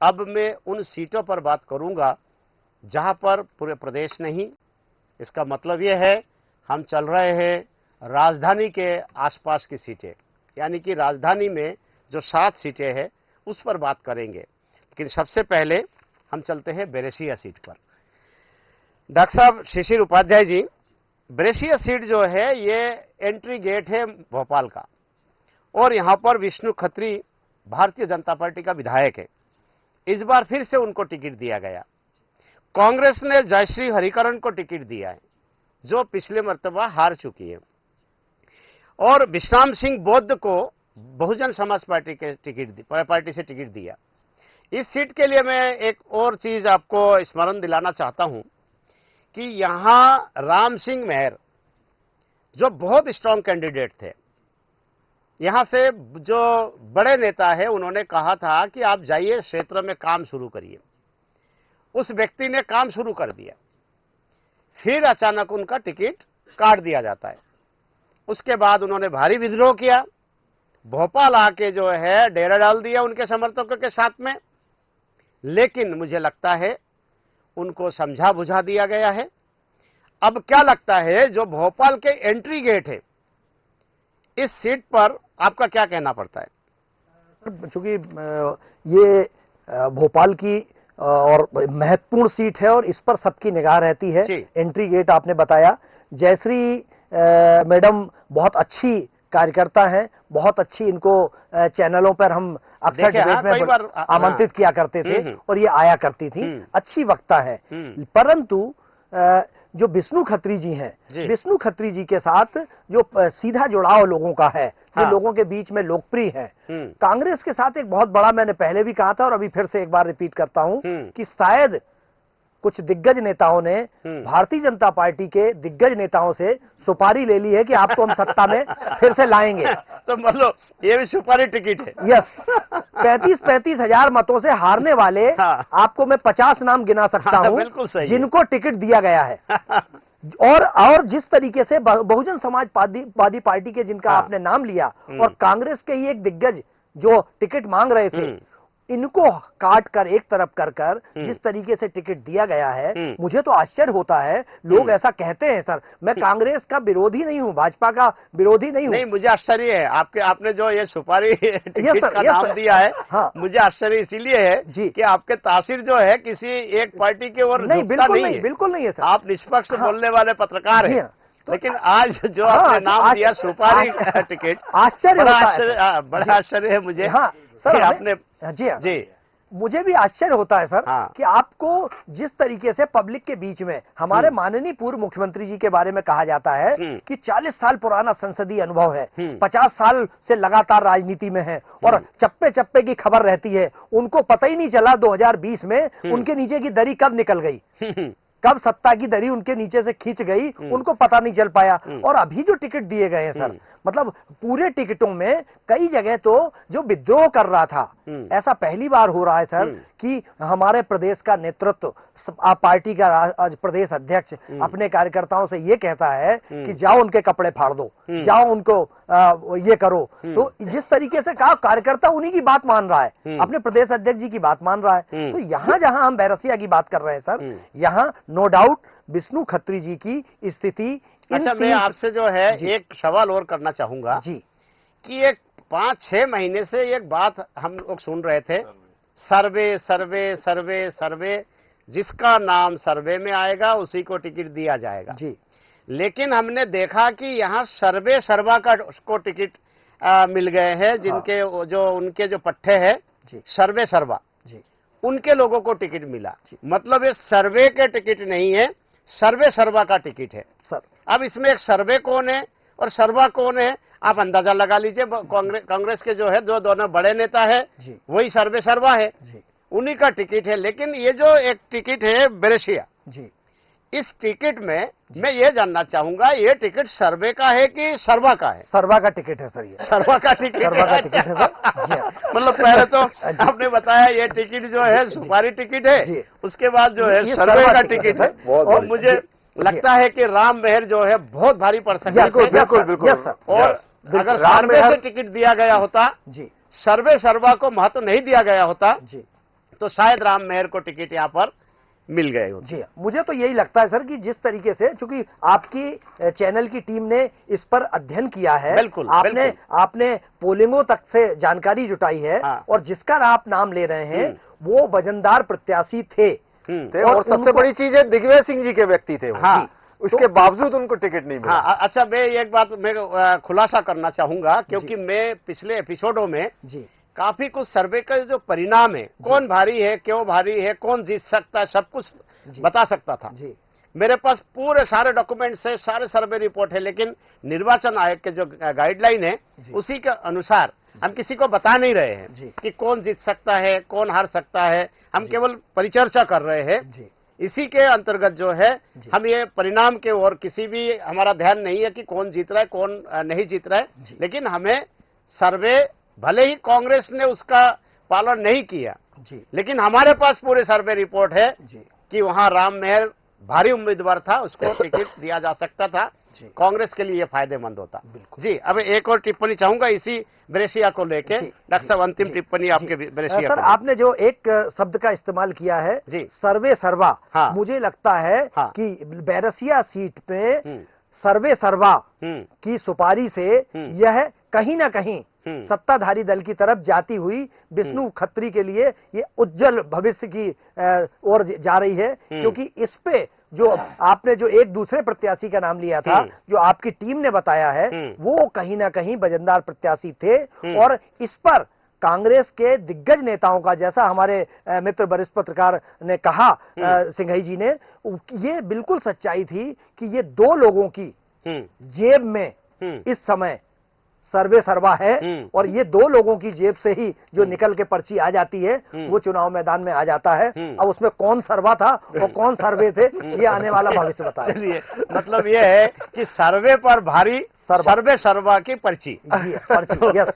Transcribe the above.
अब मैं उन सीटों पर बात करूंगा जहां पर पूरे प्रदेश नहीं, इसका मतलब यह है हम चल रहे हैं राजधानी के आसपास की सीटें, यानी कि राजधानी में जो 7 सीटें हैं उस पर बात करेंगे। लेकिन सबसे पहले हम चलते हैं बैरेसिया सीट पर। डॉक्टर साहब शिशिर उपाध्याय जी, बैरेसिया सीट जो है ये एंट्री गेट है भोपाल का, और यहां पर विष्णु खत्री भारतीय जनता पार्टी का विधायक है। इस बार फिर से उनको टिकट दिया गया। कांग्रेस ने जयश्री हरिकरण को टिकट दिया है, जो पिछले मर्तबा हार चुकी है, और विश्राम सिंह बौद्ध को बहुजन समाज पार्टी से टिकट दिया। इस सीट के लिए मैं एक और चीज आपको स्मरण दिलाना चाहता हूं कि यहां राम सिंह मेहर जो बहुत स्ट्रांग कैंडिडेट थे, यहां से जो बड़े नेता है उन्होंने कहा था कि आप जाइए क्षेत्र में काम शुरू करिए। उस व्यक्ति ने काम शुरू कर दिया, फिर अचानक उनका टिकट काट दिया जाता है। उसके बाद उन्होंने भारी विद्रोह किया, भोपाल आके जो है डेरा डाल दिया उनके समर्थकों के साथ में। लेकिन मुझे लगता है उनको समझा बुझा दिया गया है। अब क्या लगता है जो भोपाल के एंट्री गेट है, इस सीट पर आपका क्या कहना पड़ता है? चूंकि ये भोपाल की और महत्वपूर्ण सीट है और इस पर सबकी निगाह रहती है। एंट्री गेट आपने बताया, जयश्री मैडम बहुत अच्छी कार्यकर्ता हैं, बहुत अच्छी, इनको चैनलों पर हम अक्सर डिबेट में आमंत्रित किया करते थे और ये आया करती थी, अच्छी वक्ता है। परंतु जो विष्णु खत्री जी हैं, विष्णु खत्री जी के साथ जो सीधा जुड़ाव लोगों का है, जो लोगों के बीच में लोकप्रिय है, कांग्रेस के साथ एक बहुत बड़ा, मैंने पहले भी कहा था और अभी फिर से एक बार रिपीट करता हूं कि शायद कुछ दिग्गज नेताओं ने भारतीय जनता पार्टी के दिग्गज नेताओं से सुपारी ले ली है कि आपको हम सत्ता में फिर से लाएंगे। तो मतलब ये भी सुपारी टिकट है। यस, 35 हजार मतों से हारने वाले आपको मैं 50 नाम गिना सकता हूं जिनको टिकट दिया गया है। और जिस तरीके से बहुजन समाजवादी पार्टी के जिनका आपने नाम लिया और कांग्रेस के ही एक दिग्गज जो टिकट मांग रहे थे, इनको काट कर एक तरफ कर जिस तरीके से टिकट दिया गया है, मुझे तो आश्चर्य होता है। लोग ऐसा कहते हैं सर, मैं कांग्रेस का विरोधी नहीं हूं, भाजपा का विरोधी नहीं हूं। नहीं, मुझे आश्चर्य है आपने जो ये सुपारी टिकट का नाम दिया है। हाँ, मुझे आश्चर्य इसीलिए है जी कि आपके तासीर जो है किसी एक पार्टी की ओर नहीं, बिल्कुल नहीं है सर। आप निष्पक्ष बोलने वाले पत्रकार हैं। लेकिन आज जो आपने नाम दिया सुपारी टिकट, बड़ा आश्चर्य है मुझे। सर आपने जी मुझे भी आश्चर्य होता है सर कि आपको जिस तरीके से पब्लिक के बीच में हमारे माननीय पूर्व मुख्यमंत्री जी के बारे में कहा जाता है कि 40 साल पुराना संसदीय अनुभव है, 50 साल से लगातार राजनीति में है और चप्पे चप्पे की खबर रहती है, उनको पता ही नहीं चला 2020 में उनके नीचे की दरी कब निकल गई, कब सत्ता की दरी उनके नीचे से खींच गई, उनको पता नहीं चल पाया। और अभी जो टिकट दिए गए हैं सर, मतलब पूरे टिकटों में कई जगह तो जो विद्रोह कर रहा था, ऐसा पहली बार हो रहा है सर कि हमारे प्रदेश का नेतृत्व, पार्टी का प्रदेश अध्यक्ष अपने कार्यकर्ताओं से ये कहता है कि जाओ उनके कपड़े फाड़ दो, जाओ उनको ये करो। तो जिस तरीके से कहा, कार्यकर्ता उन्हीं की बात मान रहा है, अपने प्रदेश अध्यक्ष जी की बात मान रहा है। तो यहाँ जहां हम बैरसिया की बात कर रहे हैं सर, यहाँ नो डाउट विष्णु खत्री जी की स्थिति। अच्छा, मैं आपसे जो है एक सवाल और करना चाहूंगा जी कि एक 5-6 महीने से एक बात हम लोग सुन रहे थे, सर्वे सर्वे सर्वे सर्वे, जिसका नाम सर्वे में आएगा उसी को टिकट दिया जाएगा जी। लेकिन हमने देखा कि यहाँ सर्वे सर्वा को टिकट मिल गए हैं, जिनके उनके जो पट्टे हैं सर्वे सर्वा जी, उनके लोगों को टिकट मिला। मतलब ये सर्वे के टिकट नहीं है, सर्वे सर्वा का टिकट है सर। अब इसमें एक सर्वे कौन है और सर्वा कौन है, आप अंदाजा लगा लीजिए। कांग्रेस के जो है जो दोनों बड़े नेता है वही सर्वे सर्वा है, उन्हीं का टिकट है। लेकिन ये जो एक टिकट है बैरसिया जी, इस टिकट में मैं ये जानना चाहूंगा, ये टिकट सर्वे का है कि सर्वा का है? सर्वा का टिकट है सर, ये सर्वा का टिकट है सर। मतलब पहले तो आपने बताया ये टिकट जो है सुपारी टिकट है, उसके बाद जो है सर्वे का टिकट है। और मुझे लगता है कि राम मेहर जो है बहुत भारी पड़ सकता है। बिल्कुल। और अगर सर्वे से टिकट दिया गया होता जी, सर्वे सर्वा को महत्व नहीं दिया गया होता जी, तो शायद राम मेहर को टिकट यहाँ पर मिल गए होते। जी, मुझे तो यही लगता है सर कि जिस तरीके से, चूंकि आपकी चैनल की टीम ने इस पर अध्ययन किया है, बिल्कुल, आपने पोलिंगों तक से जानकारी जुटाई है, और जिसका आप नाम ले रहे हैं वो वजनदार प्रत्याशी थे, और सबसे बड़ी चीज है दिग्विजय सिंह जी के व्यक्ति थे। हाँ, उसके बावजूद उनको टिकट नहीं मिला। हाँ, अच्छा, मैं एक बात मैं खुलासा करना चाहूंगा, क्योंकि मैं पिछले एपिसोडों में जी काफी कुछ सर्वे का जो परिणाम है, कौन भारी है, क्यों भारी है, कौन जीत सकता है, सब कुछ बता सकता था। जी, मेरे पास पूरे सारे डॉक्यूमेंट्स है, सारे सर्वे रिपोर्ट है, लेकिन निर्वाचन आयोग के जो गाइडलाइन है उसी के अनुसार हम किसी को बता नहीं रहे हैं कि कौन जीत सकता है, कौन हार सकता है। हम केवल परिचर्चा कर रहे हैं। इसी के अंतर्गत जो है हम ये परिणाम के और किसी भी हमारा ध्यान नहीं है कि कौन जीत रहा है, कौन नहीं जीत रहा है, लेकिन हमें सर्वे, भले ही कांग्रेस ने उसका पालन नहीं किया, लेकिन हमारे पास पूरे सर्वे रिपोर्ट है कि वहां राम मेहर भारी उम्मीदवार था, उसको टिकट दिया जा सकता था, कांग्रेस के लिए फायदेमंद होता। जी, अब एक और टिप्पणी चाहूंगा इसी ब्रेशिया को लेके। डॉक्टर साहब, अंतिम टिप्पणी आपके ब्रेशिया सर, आपने जो एक शब्द का इस्तेमाल किया है, सर्वे सर्वा, मुझे लगता है कि बैरसिया सीट पे सर्वे सर्वा की सुपारी से यह कहीं ना कहीं सत्ताधारी दल की तरफ जाती हुई विष्णु खत्री के लिए ये उज्जवल भविष्य की ओर जा रही है, क्योंकि इस पे जो आपने जो एक दूसरे प्रत्याशी का नाम लिया था, जो आपकी टीम ने बताया है, वो कहीं ना कहीं वजनदार प्रत्याशी थे, और इस पर कांग्रेस के दिग्गज नेताओं का, जैसा हमारे मित्र वरिष्ठ पत्रकार ने कहा, सिंघई जी ने, ये बिल्कुल सच्चाई थी कि ये दो लोगों की जेब में इस समय सर्वे सर्वा है, और ये दो लोगों की जेब से ही जो निकल के पर्ची आ जाती है वो चुनाव मैदान में आ जाता है। अब उसमें कौन सर्वा था और कौन सर्वे थे, ये आने वाला भविष्य बताए। चलिए, मतलब ये है कि सर्वे पर भारी सर्वे सर्वा की पर्ची। पर्ची, यस।